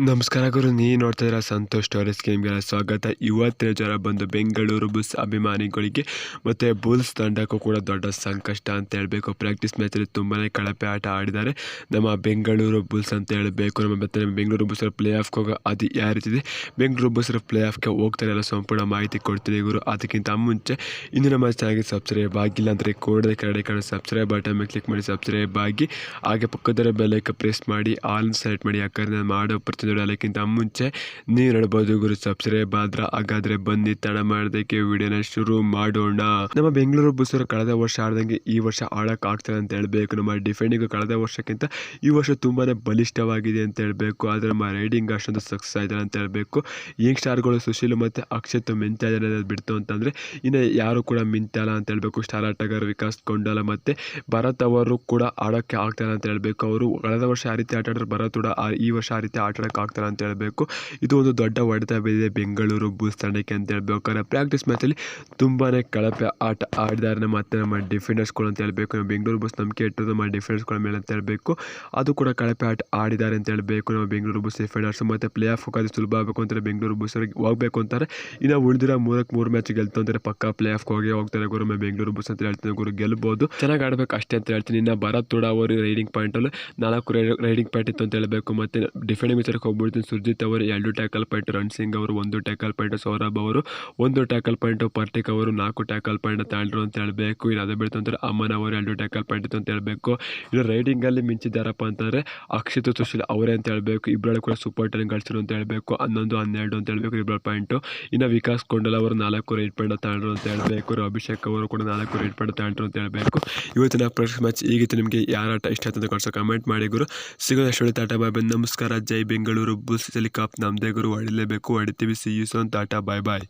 ನಮಸ್ಕಾರ ಗುರು, ನೀ ನೋಡ್ತಾ ಇದ್ದೀರಾ ಸಂತೋಷ್ ಸ್ಟೋರೀಸ್ ಗೇಮ್ಗೆಲ್ಲ ಸ್ವಾಗತ. ಇವತ್ತಿನ ಜ್ವರ ಬಂದು ಬೆಂಗಳೂರು ಬುಲ್ಸ್ ಅಭಿಮಾನಿಗಳಿಗೆ ಮತ್ತು ಬುಲ್ಸ್ ತಂಡಕ್ಕೂ ಕೂಡ ದೊಡ್ಡ ಸಂಕಷ್ಟ ಅಂತ ಹೇಳಬೇಕು. ಪ್ರಾಕ್ಟೀಸ್ ಮ್ಯಾಚಲ್ಲಿ ತುಂಬಾ ಕಳಪೆ ಆಟ ಆಡಿದ್ದಾರೆ ನಮ್ಮ ಬೆಂಗಳೂರು ಬುಲ್ಸ್ ಅಂತ ಹೇಳಬೇಕು. ಮತ್ತು ಬೆಂಗಳೂರು ಬುಲ್ಸ್ ಪ್ಲೇ ಆಫ್ಗೆ ಹೋಗೋ ಅದು ಯಾವ ರೀತಿದೆ, ಬೆಂಗಳೂರು ಬುಲ್ಸ್ ಪ್ಲೇ ಆಫ್ಗೆ ಹೋಗ್ತಾರೆ ಎಲ್ಲ ಸಂಪೂರ್ಣ ಮಾಹಿತಿ ಕೊಡ್ತೀನಿ ಗುರು. ಅದಕ್ಕಿಂತ ಮುಂಚೆ ಇನ್ನು ನಮ್ಮ ಚಾನಲ್ಗೆ ಸಬ್ಸ್ಕ್ರೈಬ್ ಆಗಿಲ್ಲ ಅಂದರೆ ಕೂಡಲೇ ಕೆಳಗಡೆ ಕಾಣೋ ಸಬ್ಸ್ಕ್ರೈಬ್ ಬಟನ್ ಮೇಲೆ ಕ್ಲಿಕ್ ಮಾಡಿ ಸಬ್ಸ್ಕ್ರೈಬ್ ಆಗಿ, ಹಾಗೆ ಪಕ್ಕದ ಬೆಲ್ಲೈಕನ್ ಪ್ರೆಸ್ ಮಾಡಿ ಆಲ್ ಸೆಲೆಕ್ಟ್ ಮಾಡಿ. ಯಾಕಂದರೆ ನಾನು ಮಾಡೋ ಅದಕ್ಕಿಂತ ಮುಂಚೆ ನೀವು ನೋಡ್ಬೋದು ಗುರು, ಸಬ್ಸ್ಕ್ರೈಬ್ ಆದ್ರೆ ಹಾಗಾದ್ರೆ ಬನ್ನಿ ತಡ ಮಾಡೋದಕ್ಕೆ ವಿಡಿಯೋನ ಶುರು ಮಾಡೋಣ. ನಮ್ಮ ಬೆಂಗಳೂರು ಬುಲ್ಸ್ ಕಳೆದ ವರ್ಷ ಆಡ್ದಂಗೆ ಈ ವರ್ಷ ಆಡಕ್ ಆಗ್ತಾರೆ ಅಂತ ಹೇಳ್ಬೇಕು. ನಮ್ಮ ಡಿಫೆಂಡಿಂಗ್ ಕಳೆದ ವರ್ಷಕ್ಕಿಂತ ಈ ವರ್ಷ ತುಂಬಾನೇ ಬಲಿಷ್ಠವಾಗಿದೆ ಅಂತ ಹೇಳ್ಬೇಕು. ಆದ್ರೆ ನಮ್ಮ ರೈಡಿಂಗ್ ಅಷ್ಟೊಂದು ಸಕ್ಸಸ್ ಆಯ್ತಾರೆ ಅಂತ ಹೇಳ್ಬೇಕು. ಯಂಗ್ ಸ್ಟಾರ್ಗಳು ಸುಶೀಲ್ ಮತ್ತೆ ಅಕ್ಷತ್ ಮಿಂತಾ ಇದ್ದಾರೆ ಬಿಡ್ತು ಅಂತಂದ್ರೆ ಇನ್ನು ಯಾರು ಕೂಡ ಮಿಂತಲ್ಲ ಅಂತ ಹೇಳ್ಬೇಕು. ಸ್ಟಾರ್ ಆಟಗಾರ ವಿಕಾಸ್ ಕೊಂಡಲ ಮತ್ತೆ ಭರತ್ ಅವರು ಕೂಡ ಆಡೋಕ್ಕೆ ಆಗ್ತಾರೆ ಅಂತ ಹೇಳ್ಬೇಕು. ಅವರು ಕಳೆದ ವರ್ಷ ಆ ರೀತಿ ಆಟ ಆಡಿದ್ರೆ ಭರತ್ ಕೂಡ ಈ ವರ್ಷ ಆ ರೀತಿ ಆಟ ಆಗ್ತಾರೆ ಅಂತ ಹೇಳ್ಬೇಕು. ಇದು ಒಂದು ದೊಡ್ಡ ಹೊಡೆತ ಬಿದ್ದಿದೆ ಬೆಂಗಳೂರು ಬುಲ್ಸ್ ತಂಡಕ್ಕೆ ಅಂತ ಹೇಳ್ಬೇಕಾದ್ರೆ. ಪ್ರಾಕ್ಟೀಸ್ ಮ್ಯಾಚಲ್ಲಿ ತುಂಬಾನೇ ಕಳಪೆ ಆಟ ಆಡಿದ್ದಾರೆ ಮತ್ತೆ ನಮ್ಮ ಡಿಫೆಂಡರ್ಸ್ಗಳು ಅಂತ ಹೇಳ್ಬೇಕು. ನಮ್ಮ ಬೆಂಗಳೂರು ಬುಲ್ಸ್ ನಂಬಿಕೆ ಇಟ್ಟರು ನಮ್ಮ ಡಿಫೆಂಡರ್ಸ್ಗಳ ಮೇಲೆ ಅಂತ ಹೇಳ್ಬೇಕು. ಅದು ಕೂಡ ಕಳಪೆ ಆಟ ಆಡಿದ್ದಾರೆ ಅಂತ ಹೇಳ್ಬೇಕು. ನಮ್ಮ ಬೆಂಗಳೂರು ಬುಲ್ಸ್ ಡಿಫೆಂಡರ್ಸ್ ಮತ್ತೆ ಪ್ಲೇ ಆಫ್ ಹೋಗೋದು ಸುಲಭ ಆಗಬೇಕು ಅಂತಾರೆ ಬೆಂಗಳೂರು ಬುಲ್ಸ್ ಹೋಗ್ಬೇಕು ಅಂತಾರೆ. ಇನ್ನು ಉಳಿದಿರೋ 3 ಮ್ಯಾಚ್ ಗೆಲ್ತು ಅಂತಾರೆ ಪಕ್ಕ ಪ್ಲೇ ಆಫ್ ಹೋಗ್ತಾರೆ ಗುರು. ಬೆಂಗಳೂರು ಬುಲ್ಸ್ ಅಂತ ಹೇಳ್ತೀನಿ ಗುರು, ಗೆಲ್ಬಹುದು, ಚೆನ್ನಾಗಿ ಆಡ್ಬೇಕು ಅಷ್ಟೇ ಅಂತ ಹೇಳ್ತೀನಿ. ಇನ್ನು ಭರತ್ ಕೂಡ ಅವರು ರೈಡಿಂಗ್ ಪಾಯಿಂಟ್ ಅಲ್ಲಿ 4 ರೈಡಿಂಗ್ ಪಾಯಿಂಟ್ ಇತ್ತು ಅಂತ ಹೇಳ್ಬೇಕು. ಮತ್ತೆ ಡಿಫೆಂಡಿಂಗ್ ವಿಚಾರಕ್ಕೆ ಹೋಗ್ಬಿಡ್ತೀನಿ. ಸುರ್ಜಿತ್ ಅವರು 2 ಟ್ಯಾಕಲ್ ಪಾಯಿಂಟ್, ರಣ್ ಸಿಂಗ್ ಅವರು 1 ಟ್ಯಾಕಲ್ ಪಾಯಿಂಟ್, ಸೌರಭ್ ಅವರು 1 ಟ್ಯಾಕಲ್ ಪಾಯಿಂಟ್, ಪರ್ಟಿಕ್ ಅವರು 4 ಟ್ಯಾಕಲ್ ಪಾಯಿಂಟ್ ತಾಂಡ್ರು ಅಂತ ಹೇಳ್ಬೇಕು. ಇನ್ನು ಅದೇ ಬಿಡ್ತು ಅಂತಾರೆ ಅಮ್ಮನ್ ಅವರು 2 ಟ್ಯಾಕಲ್ ಪಾಯಿಂಟ್ ಇತ್ತು ಅಂತ ಹೇಳ್ಬೇಕು. ಇನ್ನು ರೈಡಿಂಗ್ ಅಲ್ಲಿ ಮಿಂಚಿದ್ದಾರಪ್ಪ ಅಂತಂದ್ರೆ ಅಕ್ಷಿತ್ ಸುಶೀಲ್ ಅವರೇ ಅಂತ ಹೇಳ್ಬೇಕು. ಇಬ್ಬರು ಕೂಡ ಸೂಪರ್ ಟೆನ್ ಗಳಿಸಿರು ಅಂತ ಹೇಳ್ಬೇಕು. 11, 12 ಅಂತ ಹೇಳ್ಬೇಕು ಇಬ್ಬರು ಪಾಯಿಂಟ್. ಇನ್ನು ವಿಕಾಸ್ ಕೊಂಡಲ್ ಅವರು 4 ರೈಡ್ ಪಾಯಿಂಟ್ ತಾಂಡ್ರು ಅಂತ ಹೇಳ್ಬೇಕು. ಅಭಿಷೇಕ್ ಅವರು ಕೂಡ 4 ರೈಡ್ ಪಾಯಿಂಟ್ ತಾಂಡ್ರು ಅಂತ ಹೇಳ್ಬೇಕು. ಇವತ್ತಿನ ಪ್ರಶ್ನೆ ಮ್ಯಾಚ್ ಈಗಿತ್ತು. ನಿಮಗೆ ಯಾರ ಆಟ ಇಷ್ಟ ಅಂತ ಕೊಡ್ಸೋ ಕಮೆಂಟ್ ಮಾಡಿ ಗುರು. ಸಿಗೋಣ ಆಟ. ಬಾಯ್. ನಮಸ್ಕಾರ. ಜೈ ಬೆಂಗಳೂರು ಬುಲ್ಸ್. ಕಪ್ ನಮ್ದೇ ಗುರು, ಹೊಡಿಲೇಬೇಕು, ಹೊಡಿತೀವಿ. See you soon. Ta-ta, bye bye.